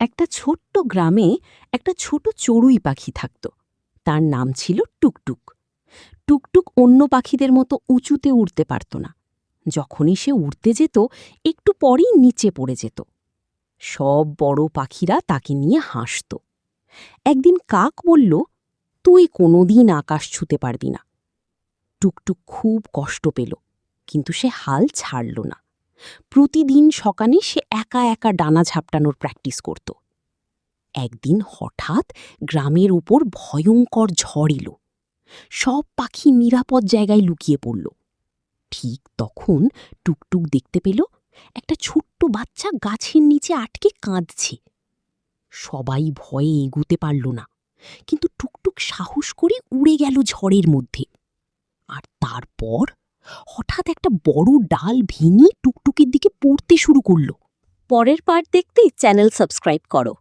একটা ছোট্ট গ্রামে একটা ছোট চড়ুই পাখি থাকত। তার নাম ছিল টুকটুক। টুকটুক অন্য পাখিদের মতো উঁচুতে উড়তে পারত না। যখনই সে উড়তে যেত একটু পরেই নিচে পড়ে যেত। সব বড় পাখিরা তাকে নিয়ে হাসত। একদিন কাক বলল, তুই কোনোদিন আকাশ ছুঁতে পারবি না। টুকটুক খুব কষ্ট পেল, কিন্তু সে হাল ছাড়ল না। প্রতিদিন সকালে সে একা একা ডানা ঝাপটানোর প্র্যাকটিস করত। একদিন হঠাৎ গ্রামের উপর ভয়ঙ্কর ঝড় এলো। সব পাখি নিরাপদ জায়গায় লুকিয়ে পড়ল। ঠিক তখন টুকটুক দেখতে পেল একটা ছোট্ট বাচ্চা গাছের নিচে আটকে কাঁদছে। সবাই ভয়ে এগুতে পারল না, কিন্তু টুকটুক সাহস করে উড়ে গেল ঝড়ের মধ্যে। আর তারপর হঠাৎ একটা বড় ডাল ভেঙে টুকটুকের দিকে পড়তে শুরু করল। পরের পার্ট দেখতে চ্যানেল সাবস্ক্রাইব করো।